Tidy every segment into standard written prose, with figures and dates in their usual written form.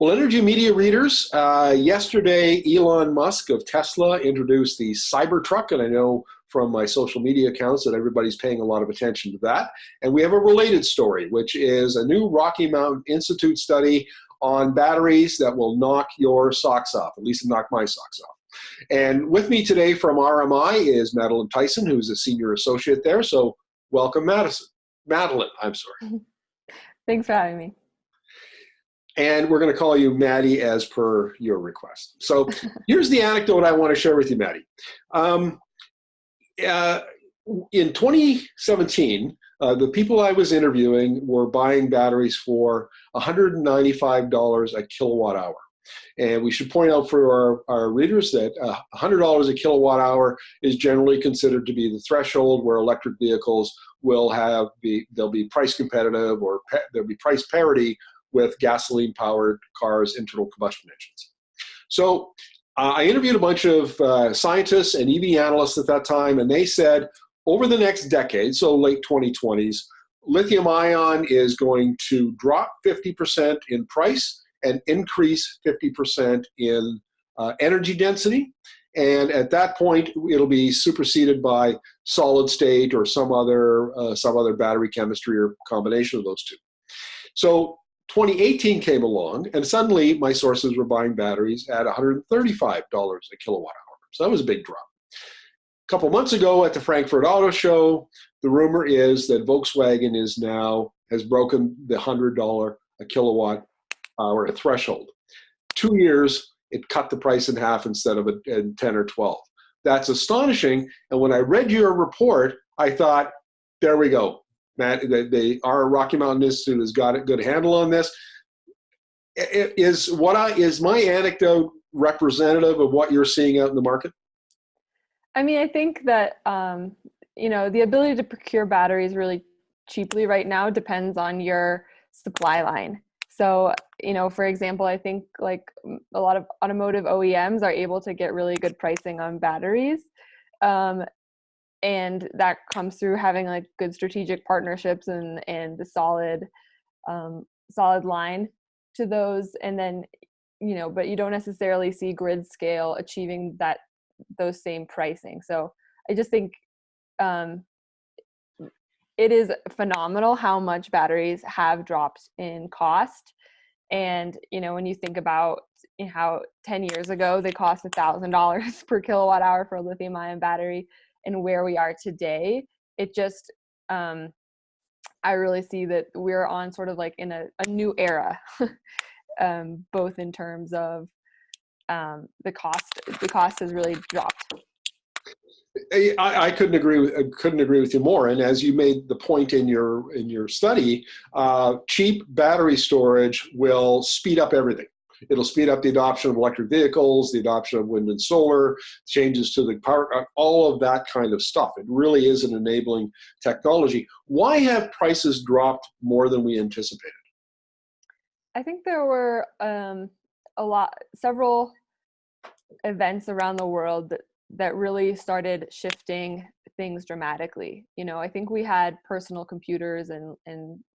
Well, energy media readers, yesterday Elon Musk of Tesla introduced the Cybertruck, and I know from my social media accounts that everybody's paying a lot of attention to that. And we have a related story, which is a new Rocky Mountain Institute study on batteries that will knock your socks off, at least knock my socks off. And with me today from RMI is Mady Tyson, who's a senior associate there. So welcome, Madeline, I'm sorry. Thanks for having me. And we're going to call you Mady as per your request. So here's the anecdote I want to share with you, Mady. In 2017, the people I was interviewing were buying batteries for $195 a kilowatt hour. And we should point out for our readers that $100 a kilowatt hour is generally considered to be the threshold where electric vehicles will they'll be price competitive, or there'll be price parity with gasoline-powered cars, internal combustion engines. So I interviewed a bunch of scientists and EV analysts at that time, and they said over the next decade, so late 2020s, lithium ion is going to drop 50% in price and increase 50% in energy density. And at that point, it'll be superseded by solid state or some other battery chemistry or combination of those two. So 2018 came along, and suddenly my sources were buying batteries at $135 a kilowatt hour. So that was a big drop. A couple months ago at the Frankfurt Auto Show, the rumor is that Volkswagen has broken the $100 a kilowatt hour threshold. 2 years, it cut the price in half instead of 10 or 12. That's astonishing. And when I read your report, I thought, there we go. Matt, our Rocky Mountain Institute has got a good handle on this. Is my anecdote representative of what you're seeing out in the market? I mean, I think that, the ability to procure batteries really cheaply right now depends on your supply line. So, for example, I think like a lot of automotive OEMs are able to get really good pricing on batteries. And that comes through having like good strategic partnerships and the solid line to those. And then, but you don't necessarily see grid scale achieving those same pricing. So I just think it is phenomenal how much batteries have dropped in cost. And, when you think about how 10 years ago they cost $1,000 per kilowatt hour for a lithium ion battery, and where we are today, it just, I really see that we're on sort of like in a new era, both in terms of the cost has really dropped. I couldn't agree with you more. And as you made the point in your study, cheap battery storage will speed up everything. It'll speed up the adoption of electric vehicles, the adoption of wind and solar, changes to the power, all of that kind of stuff. It really is an enabling technology. Why have prices dropped more than we anticipated? I think there were several events around the world that really started shifting things dramatically. I think we had personal computers and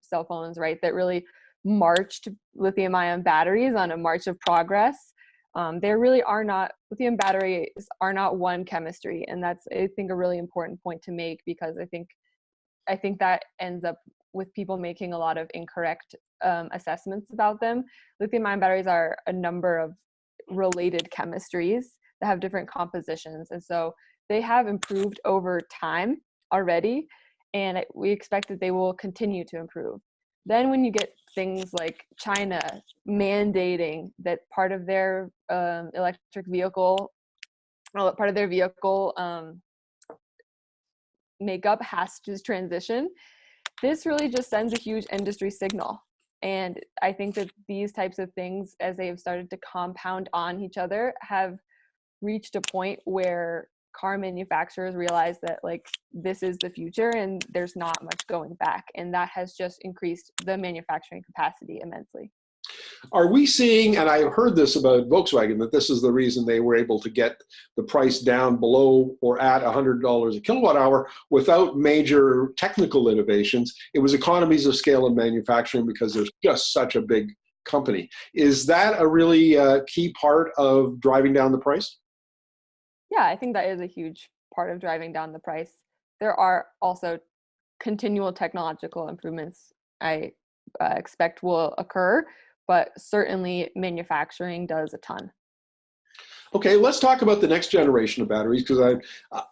cell phones, right, that really marched lithium ion batteries on a march of progress. Lithium batteries are not one chemistry. And that's, I think, a really important point to make, because I think that ends up with people making a lot of incorrect assessments about them. Lithium ion batteries are a number of related chemistries that have different compositions. And so they have improved over time already. And we expect that they will continue to improve. Then when you get things like China mandating that part of their electric vehicle, makeup has to transition, this really just sends a huge industry signal. And I think that these types of things, as they have started to compound on each other, have reached a point where car manufacturers realize that like this is the future and there's not much going back, and that has just increased the manufacturing capacity immensely. Are we seeing, and I heard this about Volkswagen, that this is the reason they were able to get the price down below or at $100 a kilowatt hour without major technical innovations. It was economies of scale in manufacturing, because there's just such a big company. Is that a really key part of driving down the price? Yeah, I think that is a huge part of driving down the price. There are also continual technological improvements I expect will occur, but certainly manufacturing does a ton. Okay, let's talk about the next generation of batteries because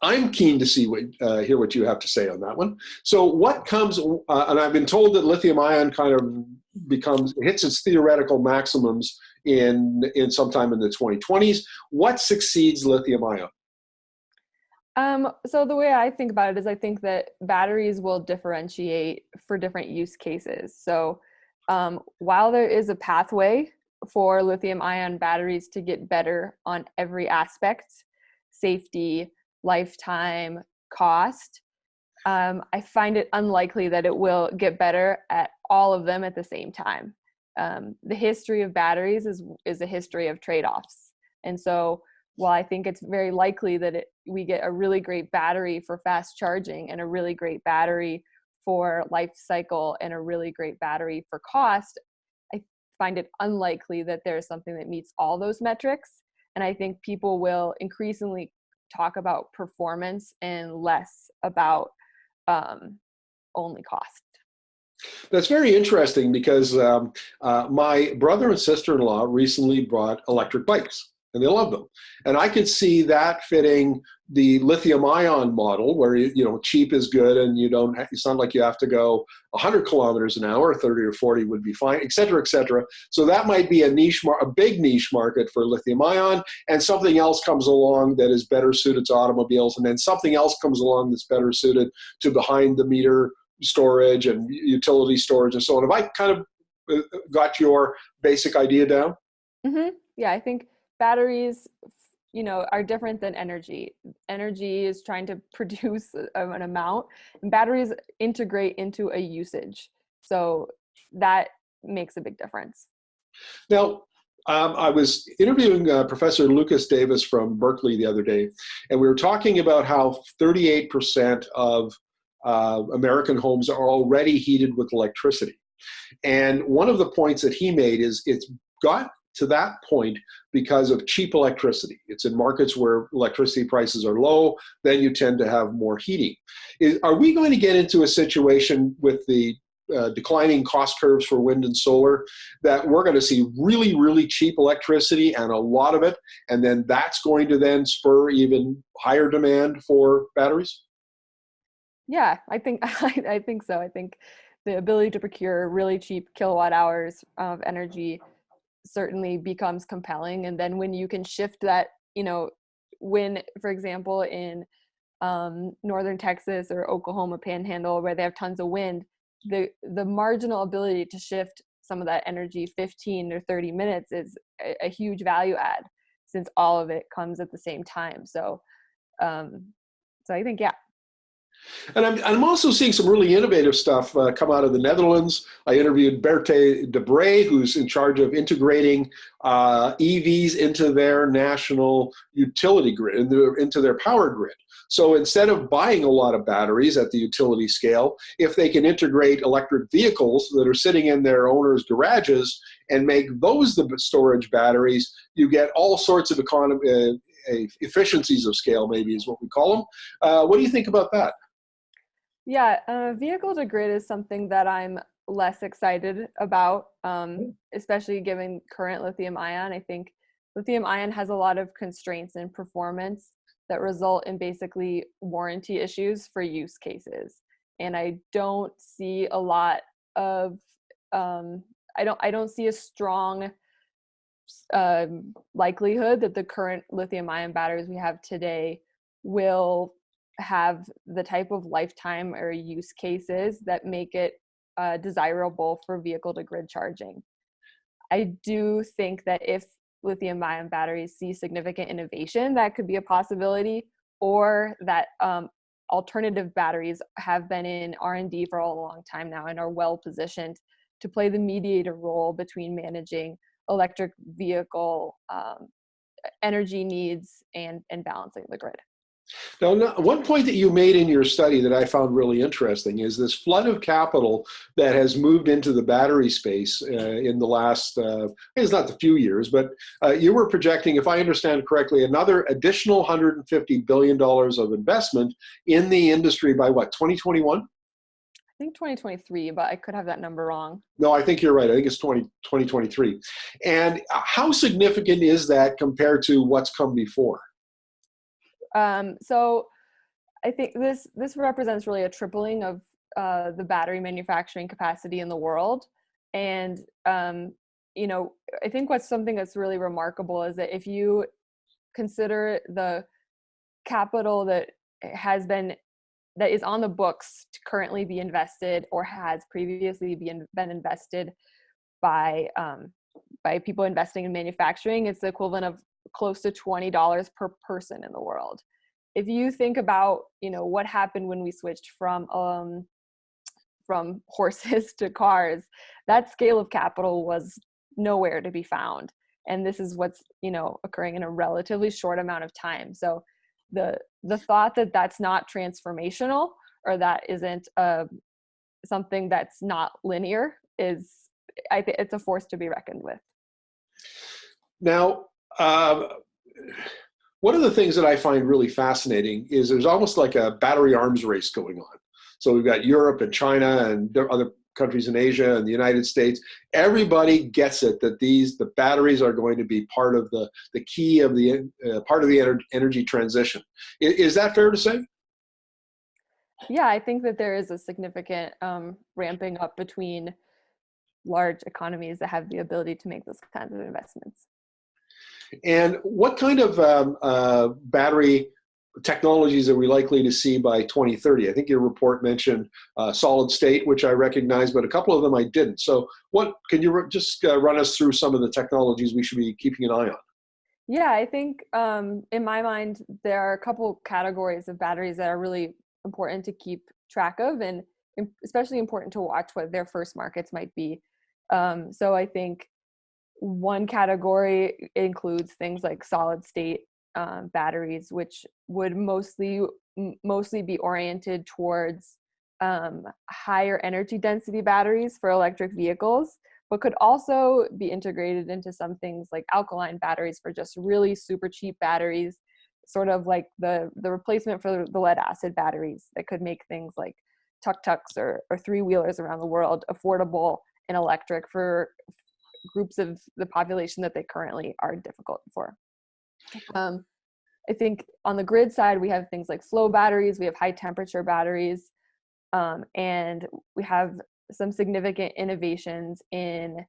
I'm keen to see hear what you have to say on that one. So what comes, and I've been told that lithium ion kind of hits its theoretical maximums in sometime in the 2020s. What succeeds lithium ion? So the way I think about it is I think that batteries will differentiate for different use cases. So while there is a pathway for lithium ion batteries to get better on every aspect, safety, lifetime, cost, I find it unlikely that it will get better at all of them at the same time. The history of batteries is a history of trade-offs. And so while I think it's very likely that we get a really great battery for fast charging and a really great battery for life cycle and a really great battery for cost, I find it unlikely that there's something that meets all those metrics. And I think people will increasingly talk about performance and less about only cost. That's very interesting because my brother and sister-in-law recently bought electric bikes, and they love them. And I could see that fitting the lithium-ion model, where cheap is good, and it's not like you have to go 100 kilometers an hour, 30 or 40 would be fine, et cetera, et cetera. So that might be a big niche market for lithium-ion, and something else comes along that is better suited to automobiles, and then something else comes along that's better suited to behind-the-meter storage and utility storage and so on. Have I kind of got your basic idea down? Mm-hmm. Yeah, I think batteries, are different than energy. Energy is trying to produce an amount, and batteries integrate into a usage. So that makes a big difference. Now, I was interviewing Professor Lucas Davis from Berkeley the other day, and we were talking about how 38% of American homes are already heated with electricity. And one of the points that he made is it's got to that point because of cheap electricity. It's in markets where electricity prices are low, then you tend to have more heating. Are we going to get into a situation with the declining cost curves for wind and solar that we're going to see really, really cheap electricity and a lot of it, and then that's going to then spur even higher demand for batteries? Yeah, I think I think so. I think the ability to procure really cheap kilowatt hours of energy certainly becomes compelling. And then when you can shift that, when, for example, in northern Texas or Oklahoma Panhandle, where they have tons of wind, the marginal ability to shift some of that energy 15 or 30 minutes is a huge value add, since all of it comes at the same time. So I think, yeah. And I'm also seeing some really innovative stuff come out of the Netherlands. I interviewed Berthe de Bree, who's in charge of integrating EVs into their national utility grid, into their power grid. So instead of buying a lot of batteries at the utility scale, if they can integrate electric vehicles that are sitting in their owners' garages and make those the storage batteries, you get all sorts of efficiencies of scale, maybe is what we call them. What do you think about that? Yeah, vehicle to grid is something that I'm less excited about, especially given current lithium ion. I think lithium ion has a lot of constraints in performance that result in basically warranty issues for use cases. And I don't see a lot of, I don't see a strong likelihood that the current lithium ion batteries we have today will have the type of lifetime or use cases that make it desirable for vehicle to grid charging. I do think that if lithium ion batteries see significant innovation, that could be a possibility, or that alternative batteries have been in R&D for a long time now and are well positioned to play the mediator role between managing electric vehicle energy needs and balancing the grid. Now, one point that you made in your study that I found really interesting is this flood of capital that has moved into the battery space in the last, it's not the few years, but you were projecting, if I understand correctly, another additional $150 billion of investment in the industry by what, 2021? I think 2023, but I could have that number wrong. No, I think you're right. I think it's 2023. And how significant is that compared to what's come before? So I think this represents really a tripling of the battery manufacturing capacity in the world. And I think what's something that's really remarkable is that if you consider the capital that is on the books to currently be invested or has previously been invested by people investing in manufacturing, it's the equivalent of close to $20 per person in the world. If you think about, what happened when we switched from horses to cars, that scale of capital was nowhere to be found. And this is what's, occurring in a relatively short amount of time. So the thought that that's not transformational, or that isn't something that's not linear, I think it's a force to be reckoned with. Now, one of the things that I find really fascinating is there's almost like a battery arms race going on. So we've got Europe and China and other countries in Asia and the United States. Everybody gets it that the batteries are going to be part of the key of the part of the energy transition. Is that fair to say? Yeah, I think that there is a significant ramping up between large economies that have the ability to make those kinds of investments. And what kind of battery technologies are we likely to see by 2030? I think your report mentioned solid state, which I recognize, but a couple of them I didn't. So what can you just run us through some of the technologies we should be keeping an eye on? Yeah, I think in my mind, there are a couple categories of batteries that are really important to keep track of, and especially important to watch what their first markets might be. So I think one category includes things like solid state batteries, which would mostly be oriented towards higher energy density batteries for electric vehicles, but could also be integrated into some things like alkaline batteries for just really super cheap batteries, sort of like the replacement for the lead acid batteries that could make things like tuk-tuks or three-wheelers around the world affordable and electric for groups of the population that they currently are difficult for. I think on the grid side, we have things like flow batteries, we have high temperature batteries, and we have some significant innovations in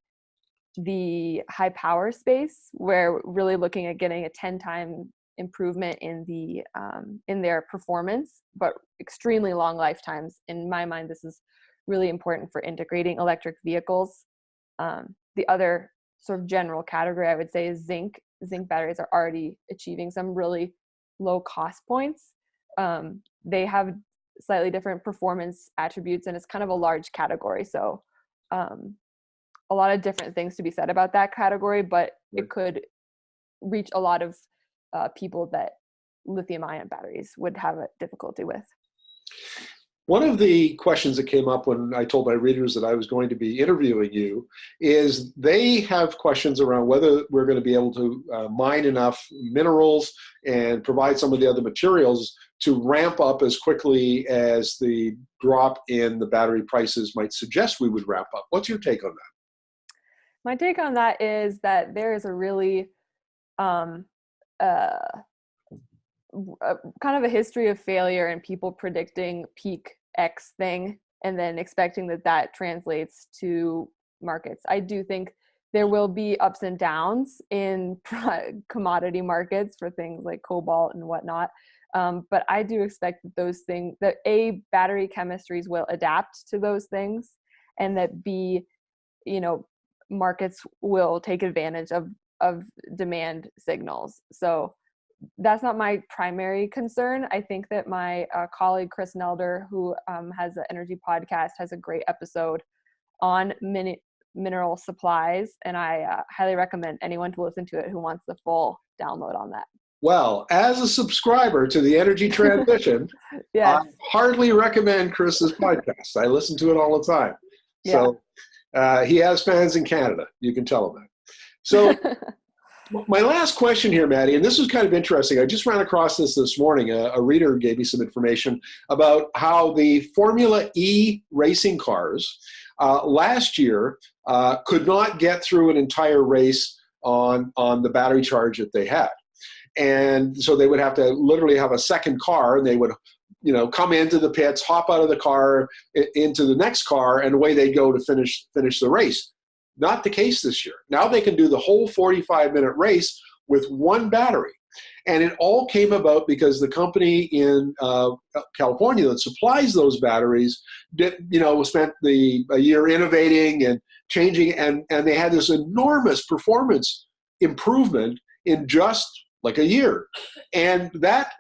the high power space, where we're really looking at getting a 10-time improvement in their performance, but extremely long lifetimes. In my mind, this is really important for integrating electric vehicles. The other sort of general category I would say is zinc. Zinc batteries are already achieving some really low cost points. They have slightly different performance attributes, and it's kind of a large category. So a lot of different things to be said about that category, but it could reach a lot of people that lithium-ion batteries would have a difficulty with. One of the questions that came up when I told my readers that I was going to be interviewing you is they have questions around whether we're going to be able to mine enough minerals and provide some of the other materials to ramp up as quickly as the drop in the battery prices might suggest we would ramp up. What's your take on that? My take on that is that there is a really kind of a history of failure and people predicting peak X thing and then expecting that translates to markets. I do think there will be ups and downs in commodity markets for things like cobalt and whatnot. But I do expect that battery chemistries will adapt to those things, and that markets will take advantage of demand signals. So that's not my primary concern. I think that my colleague Chris Nelder, who has an energy podcast, has a great episode on mineral supplies, and I highly recommend anyone to listen to it who wants the full download on that. Well, as a subscriber to the energy transition, I Yes. hardly recommend Chris's podcast. I listen to it all the time. Yeah. So he has fans in Canada. You can tell him that. So my last question here, Mady, and this is kind of interesting. I just ran across this morning. A reader gave me some information about how the Formula E racing cars last year could not get through an entire race on the battery charge that they had. And so they would have to literally have a second car, and they would, come into the pits, hop out of the car, into the next car, and away they go to finish the race. Not the case this year. Now they can do the whole 45-minute race with one battery. And it all came about because the company in California that supplies those batteries spent a year innovating and changing, and they had this enormous performance improvement in just like a year. And that,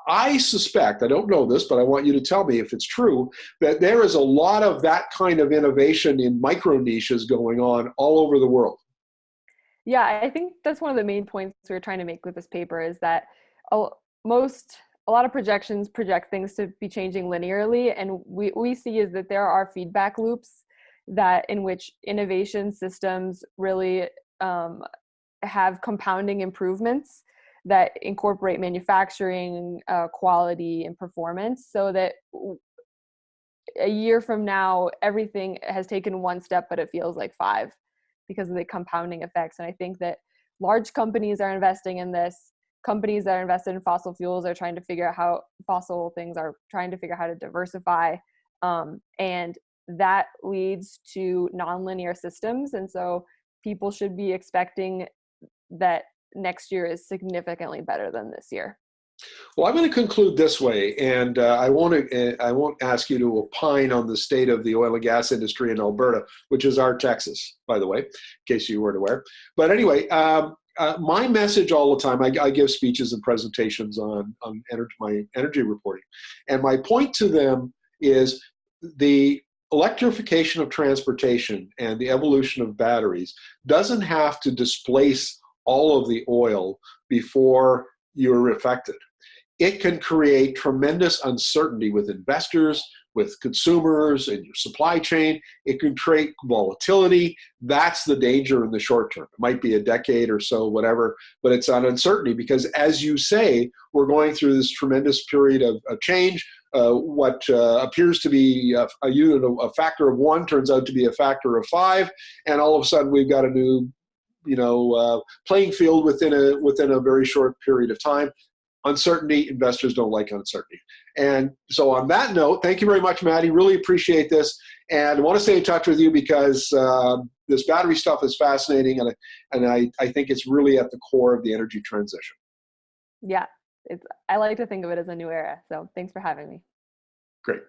I suspect, I don't know this, but I want you to tell me if it's true, that there is a lot of that kind of innovation in micro niches going on all over the world. Yeah, I think that's one of the main points we're trying to make with this paper is that a lot of projections project things to be changing linearly, and we see is that there are feedback loops that in which innovation systems really have compounding improvements that incorporate manufacturing, quality, and performance, so that a year from now, everything has taken one step, but it feels like five because of the compounding effects. And I think that large companies are investing in this. Companies that are invested in fossil fuels are trying to figure out how to diversify. And that leads to nonlinear systems. And so people should be expecting that next year is significantly better than this year. Well, I'm going to conclude this way, and I won't ask you to opine on the state of the oil and gas industry in Alberta, which is our Texas, by the way, in case you weren't aware. But anyway, my message all the time, I give speeches and presentations on my energy reporting, and my point to them is the electrification of transportation and the evolution of batteries doesn't have to displace all of the oil before you're affected. It can create tremendous uncertainty with investors, with consumers, and your supply chain. It can create volatility. That's the danger in the short term. It might be a decade or so, whatever, but it's an uncertainty because, as you say, we're going through this tremendous period of change. What appears to be a factor of one turns out to be a factor of five, and all of a sudden we've got a new playing field within a very short period of time. Uncertainty, investors don't like uncertainty. And so on that note, thank you very much, Mady. Really appreciate this. And I want to stay in touch with you because this battery stuff is fascinating, and I think it's really at the core of the energy transition. Yeah, I like to think of it as a new era. So thanks for having me. Great.